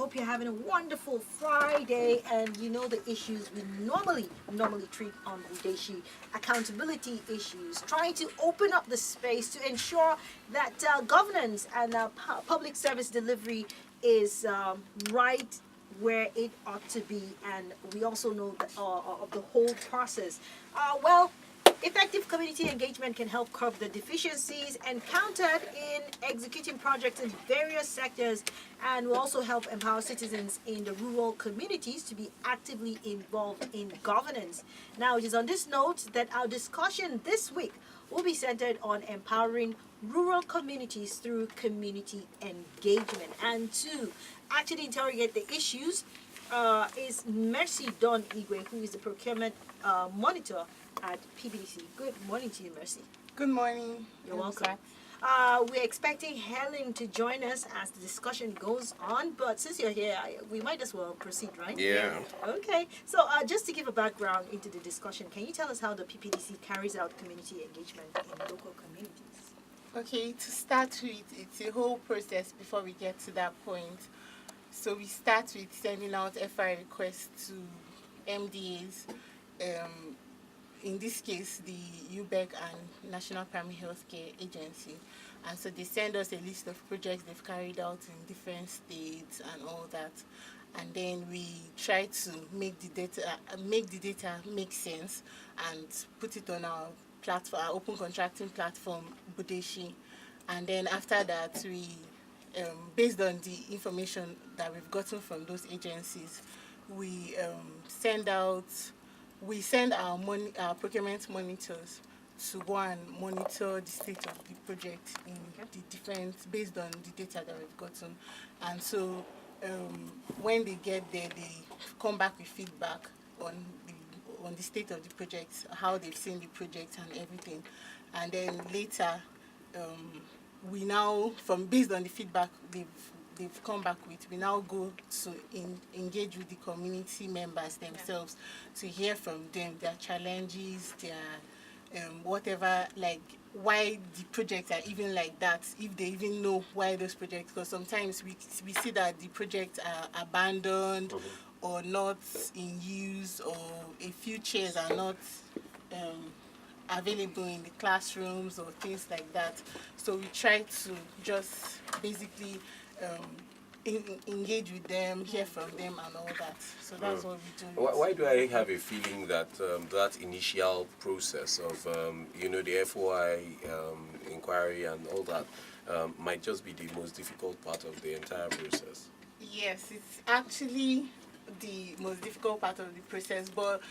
Hope you're having a wonderful Friday, and you know the issues we normally treat on Budeshi: accountability issues, trying to open up the space to ensure that governance and public service delivery is right where it ought to be, and we also know that of the whole process. Well, effective community engagement can help curb the deficiencies encountered in executing projects in various sectors, and will also help empower citizens in the rural communities to be actively involved in governance. Now, it is on this note that our discussion this week will be centered on empowering rural communities through community engagement. And to actually interrogate the issues is Mercy Don Igwe, who is the procurement monitor at PPDC. Good morning to you, Mercy. Good morning. You're welcome. We're expecting Helen to join us as the discussion goes on, but since you're here, we might as well proceed, right? Yeah. Okay. So just to give a background into the discussion, can you tell us how the PPDC carries out community engagement in local communities? Okay, to start with, it's a whole process before we get to that point. So we start with sending out FI requests to MDAs, in this case, the UBEC and National Primary Healthcare Agency. And so they send us a list of projects they've carried out in different states and all that. And then we try to make the data make sense and put it on our platform, our open contracting platform, Budeshi. And then after that, we, based on the information that we've gotten from those agencies, we send our procurement monitors to go and monitor the state of the project in the different, based on the data that we've gotten. And so when they get there, they come back with feedback on the state of the project, how they've seen the project and everything. And then later, we now, based on the feedback they've come back with, we now go to engage with the community members themselves to hear from them, their challenges, their whatever, like why the projects are even like that, if they even know why those projects, because sometimes we see that the projects are abandoned or not in use, or a few chairs are not available in the classrooms or things like that. So we try to just basically engage with them, hear from them and all that. So that's what we do. Why do I have a feeling that that initial process of, the FOI inquiry and all that might just be the most difficult part of the entire process? Yes, it's actually the most difficult part of the process, but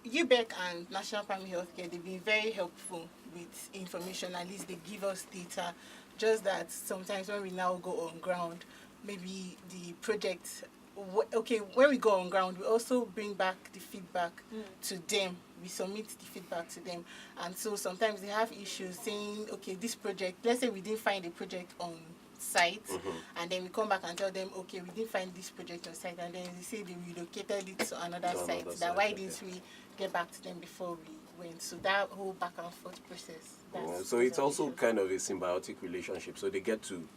UBEC and National Primary Healthcare, they've been very helpful with information. At least they give us data. Just that sometimes when we now go on ground, maybe the project, when we go on ground, we also bring back the feedback to them. We submit the feedback to them. And so sometimes they have issues saying, okay, this project, let's say we didn't find a project on site, and then we come back and tell them, okay, we didn't find this project on site, and then they say they relocated it to another site. Why didn't we get back to them before we went? So that whole back and forth process. So it's also kind of a symbiotic relationship. So they get to,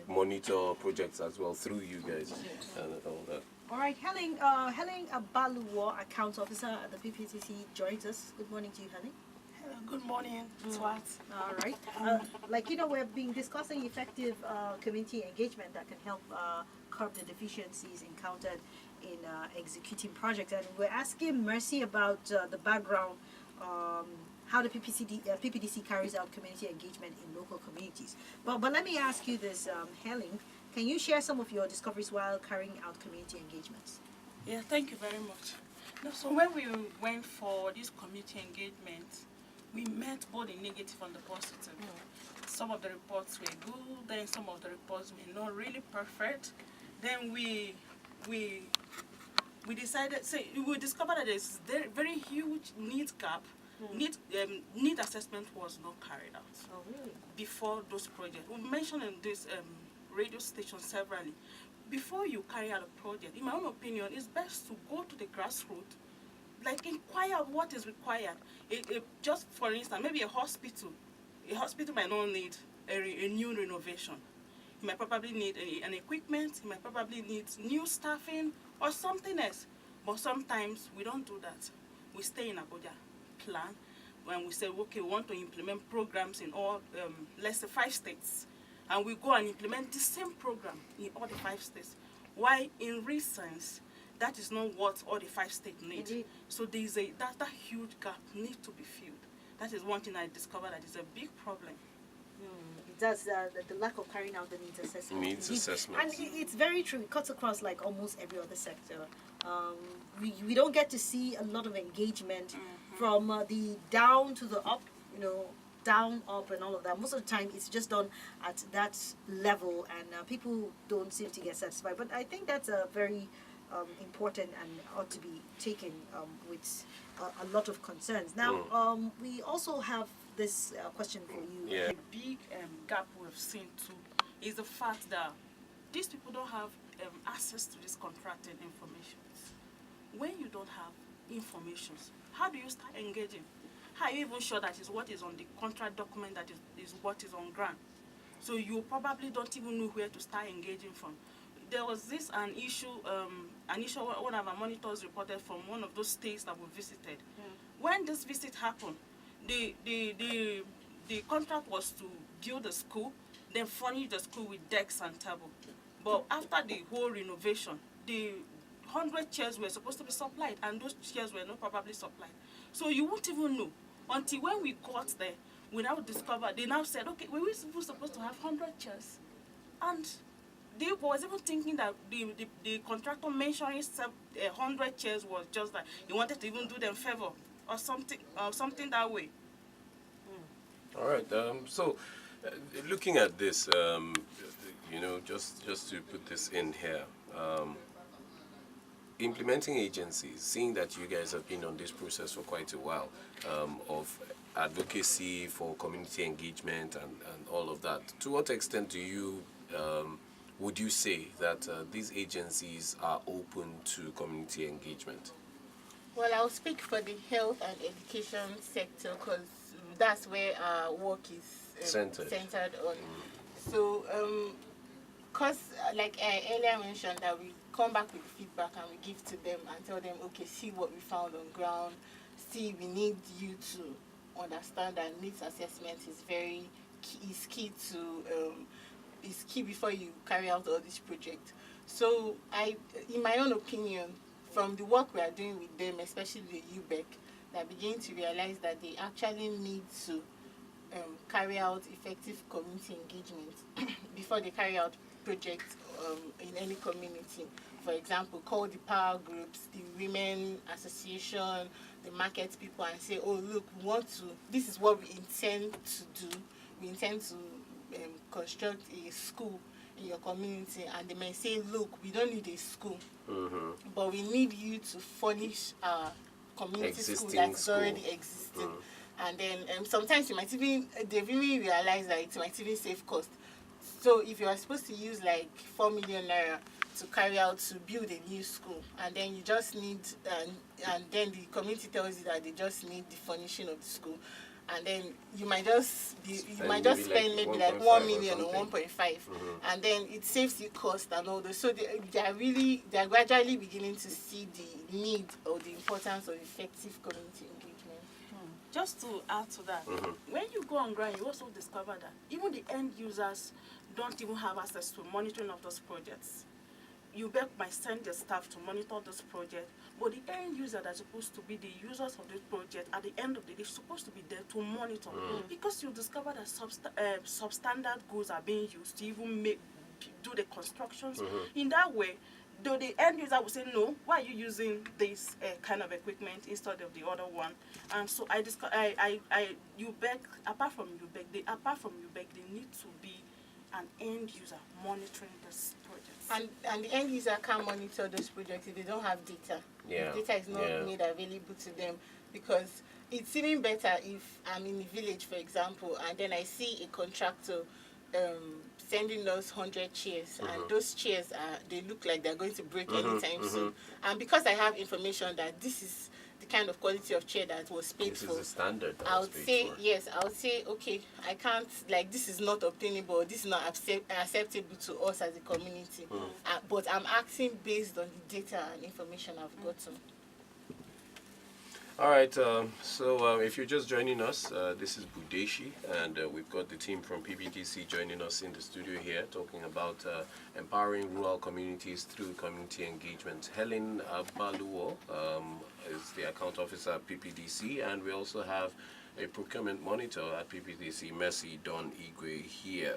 monitor projects as well through you guys and all that. All right, Helen Abaluwa, Accounts Officer at the PPDC, joins us. Good morning to you, Helen. Good morning, Swat. All right. We've been discussing effective community engagement that can help curb the deficiencies encountered in executing projects. And we're asking Mercy about the background, how the PPDC carries out community engagement in local communities. But let me ask you this, Helen, can you share some of your discoveries while carrying out community engagements? Yeah, thank you very much. So when we went for this community engagement, we met both the negative and the positive. Some of the reports were good, then some of the reports were not really perfect. Then we discovered that there's very, very huge need gap. Need assessment was not carried out. Oh, really? Before those projects. We mentioned in this radio station severally, before you carry out a project, in my own opinion, it's best to go to the grassroots, like inquire what is required. Just for instance, maybe a hospital might not need a new renovation. He might probably need an equipment. He might probably need new staffing or something else. But sometimes we don't do that. We stay in Abuja, plan, when we say, okay, we want to implement programs in all, let's say 5 states. And we go and implement the same program in all the 5 states. Why, in real sense, that is not what all the 5 states need. Indeed. So there is that huge gap needs to be filled. That is one thing I discovered that is a big problem. It does, the lack of carrying out the needs assessment. Needs Indeed. assessment. And it's very true. It cuts across like almost every other sector. We don't get to see a lot of engagement from the down to the up, down, up, and all of that. Most of the time, it's just done at that level, and people don't seem to get satisfied. But I think that's a very important and ought to be taken with a lot of concerns. Now, we also have this question for you. Yeah. The big gap we've seen too is the fact that these people don't have access to this contracted information. When you don't have information, how do you start engaging? How are you even sure that is what is on the contract document that is what is on ground? So you probably don't even know where to start engaging from. There was an issue one of our monitors reported from one of those states that we visited. When this visit happened, the contract was to build a school, then furnish the school with desks and table. But after the whole renovation, the 100 chairs were supposed to be supplied, and those chairs were not probably supplied. So you won't even know until when we got there. We now discovered, they now said, okay, we were supposed to have 100 chairs, and they was even thinking that the contractor mentioning 100 chairs was just that he wanted to even do them favor or something that way. All right. So, looking at this, just to put this in here, implementing agencies, seeing that you guys have been on this process for quite a while, of advocacy for community engagement and all of that. To what extent do you would you say that these agencies are open to community engagement? Well, I'll speak for the health and education sector because that's where our work is centered on. So, because like I earlier mentioned that we come back with feedback and we give to them and tell them, okay, see what we found on ground, see we need you to understand that needs assessment is key before you carry out all this project. So in my own opinion, from the work we are doing with them, especially the UBEC, they begin to realize that they actually need to carry out effective community engagement before they carry out projects in any community. For example, call the power groups, the women association, the market people, and say, oh, look, this is what we intend to do. We intend to construct a school in your community. And they may say, look, we don't need a school, but we need you to furnish our community school that's already existing. And then sometimes they've even realized that it might even save cost. So if you are supposed to use like 4 million naira to build a new school, and then you just need, and then the community tells you that they just need the furnishing of the school, and then you might just spend maybe like 1 million or 1.5, and then it saves you cost and all this. So they are gradually beginning to see the need or the importance of effective community engagement. Just to add to that, when you go on ground, you also discover that even the end users don't even have access to monitoring of those projects. UBEC might send their staff to monitor this project, but the end user that's supposed to be the users of this project at the end of the day is supposed to be there to monitor, because you discover that substandard goods are being used to even do the constructions. In that way, though the end user will say, no, why are you using this kind of equipment instead of the other one? And so UBEC, apart from UBEC, they need to be an end user monitoring this project. And the end user can't monitor those projects if they don't have data. Yeah. The data is not made available to them, because it's even better if I'm in a village, for example, and then I see a contractor sending us 100 chairs, and those chairs they look like they're going to break anytime soon. And because I have information that this the kind of quality of chair that was paid This for. is the standard that I was would paid say for. yes. I would say okay. I can't, like, this is not obtainable. This is not acceptable to us as a community. But I'm acting based on the data and information I've gotten. All right, so if you're just joining us, this is Budeshi, and we've got the team from PPDC joining us in the studio here, talking about empowering rural communities through community engagement. Helen Baluo is the account officer at PPDC, and we also have a procurement monitor at PPDC, Mercy Don Igwe, here.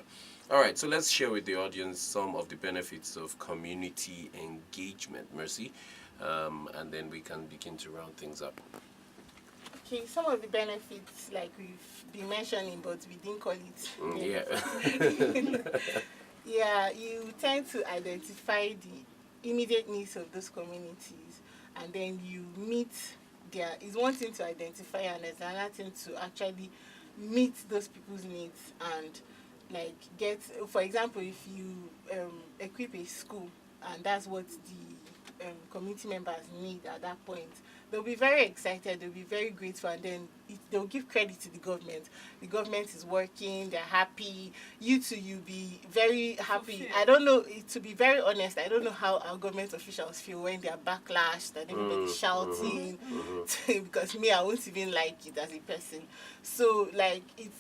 All right, so let's share with the audience some of the benefits of community engagement, Mercy, and then we can begin to round things up. Okay, some of the benefits, like we've been mentioning, but we didn't call it. Yeah. Yeah, you tend to identify the immediate needs of those communities, and then you meet their. It's one thing to identify, and it's another thing to actually meet those people's needs and like get. For example, if you equip a school, and that's what the community members need at that point, they'll be very excited, they'll be very grateful, and then they'll give credit to the government. The government is working, they're happy. You too, you'll be very happy. I don't know, to be very honest, I don't know how our government officials feel when they're backlashed and everybody's shouting, because me, I won't even like it as a person. So, like, it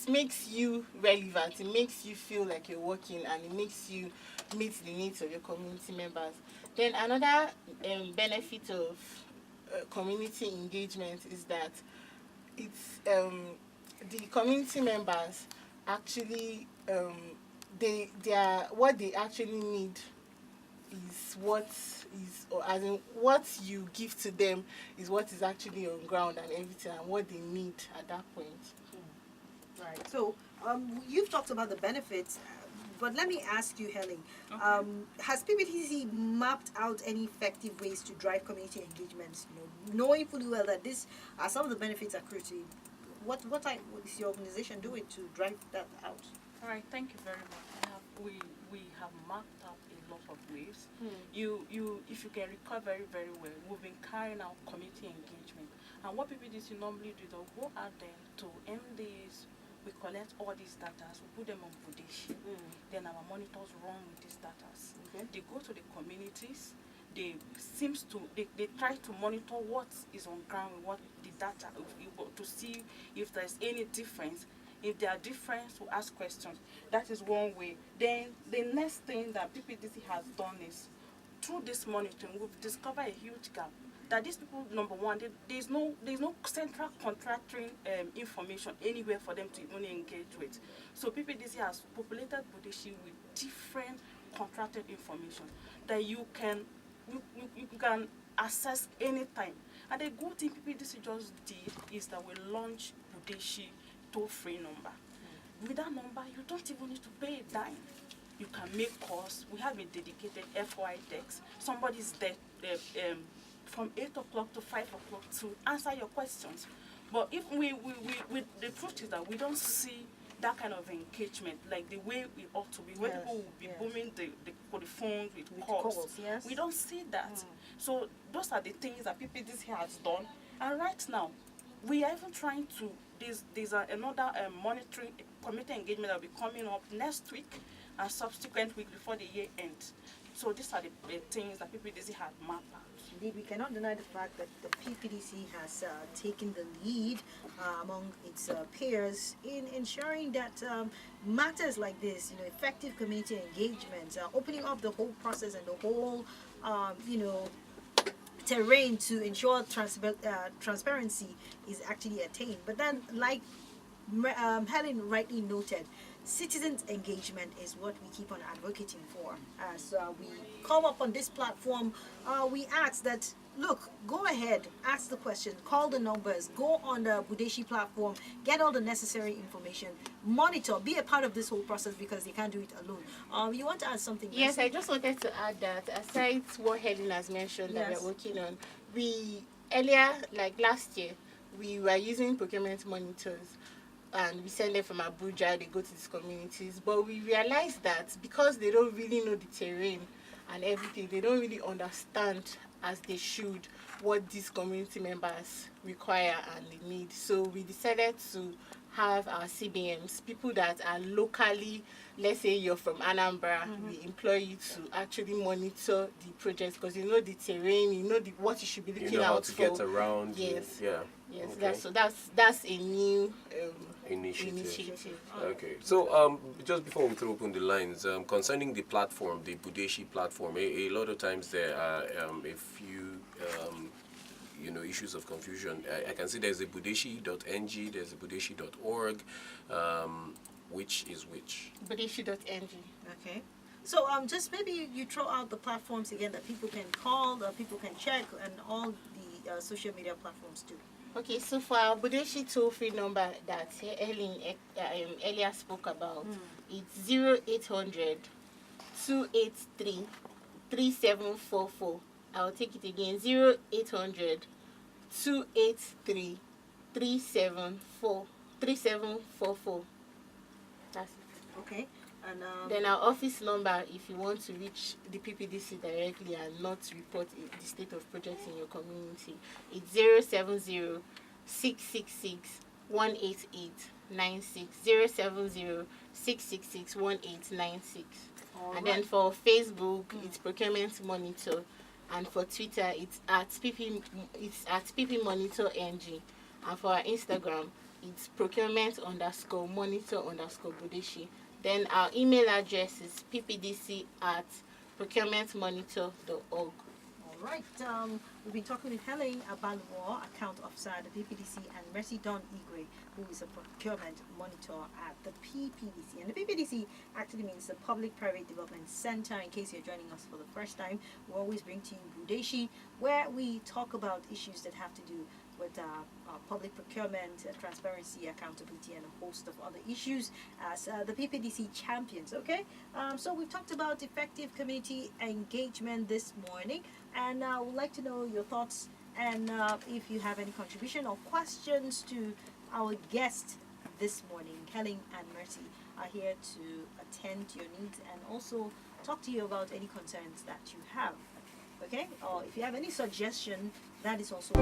makes you relevant, it makes you feel like you're working, and it makes you meet the needs of your community members. Then another benefit of community engagement is that it's the community members actually they are what they actually need is what is, or as in what you give to them is what is actually on ground and everything, and what they need at that point. Right. So you've talked about the benefits, but let me ask you, Helen, Okay. has PPTC mapped out any effective ways to drive community engagements? Knowing fully well that these are some of the benefits accrue to you. What is your organization doing to drive that out? All right, thank you very much. We have mapped out a lot of ways. You if you can recall very well, we've been carrying out community engagement, and what PPDC normally do, they'll go out there to MDs. We collect all these data, we put them on Budeshi. Then our monitors run with these data. Okay. They go to the communities. They try to monitor what is on ground with what the data to see if there's any difference. If there are difference, to ask questions. That is one way. Then the next thing that PPDC has done is, through this monitoring, we've discovered a huge gap. That these people, number one, there's no central contracting information anywhere for them to even engage with. So PPDC has populated Budeshi with different contracted information that you can access anytime. And the good thing PPDC just did is that we launched Budeshi toll-free number. With that number, you don't even need to pay a dime. You can make calls. We have a dedicated FY desk. Somebody's there from 8 o'clock to 5 o'clock to answer your questions. But if the truth is that we don't see that kind of engagement like the way it ought to be, where people will be booming the phones with calls. Yes. We don't see that. So those are the things that PPDC has done. And right now, we are even trying to, there's another monitoring committee engagement that will be coming up next week and subsequent week before the year ends. So these are the things that PPDC has mapped out. Indeed, we cannot deny the fact that the PPDC has taken the lead among its peers in ensuring that matters like this, effective community engagement, opening up the whole process and the whole, terrain to ensure transparency is actually attained. But then, like Helen rightly noted, citizens' engagement is what we keep on advocating for. As we come up on this platform, we ask that, look, go ahead, ask the question, call the numbers, go on the Budeshi platform, get all the necessary information, monitor, be a part of this whole process, because they can't do it alone. You want to add something? Yes, Mercy? I just wanted to add that aside what Helen has mentioned that Yes. we're working on, earlier, like last year, we were using procurement monitors, and we send them from Abuja, they go to these communities. But we realized that because they don't really know the terrain and everything, they don't really understand as they should what these community members require and they need. So we decided to have our CBMs, people that are locally, let's say you're from Anambra, we employ you to actually monitor the projects because you know the terrain, you know what you should be looking You know how out to for. get around. Yes. Yeah. Yes, Okay. that's a new Initiative. Okay. So just before we throw open the lines, concerning the platform, the Budeshi platform, a lot of times there are a few issues of confusion. I can see there's a budeshi.ng, there's a budeshi.org. Which is which? Budeshi.ng. Okay. So just maybe you throw out the platforms again that people can call, that people can check, and all the social media platforms too. Okay, so for our Budeshi toll-free number that Ellen earlier spoke about, it's 0800 283 3744. I'll take it again, 0800 283 3744. That's it. Okay. And Then our office number, if you want to reach the PPDC directly and not report the state of projects in your community, it's 070 666 18896. 070 666 1896. And then for Facebook, it's Procurement Monitor, and for Twitter, it's at PP Monitor NG, and for our Instagram, it's procurement_monitor_Budeshi. Then our email address is ppdc@procurementmonitor.org. all right. We've been talking with Helen Abalwo, account officer at the PPDC, and Mercy Don Igwe, who is a procurement monitor at the PPDC. And the PPDC actually means the Public-Private Development Center. In case you're joining us for the first time, we always bring to you Budeshi, where we talk about issues that have to do with public procurement, transparency, accountability, and a host of other issues as the PPDC champions. Okay, so we've talked about effective community engagement this morning, and I would like to know your thoughts and if you have any contribution or questions to our guest this morning. Helen and Mercy are here to attend to your needs and also talk to you about any concerns that you have. Okay, or if you have any suggestion, that is also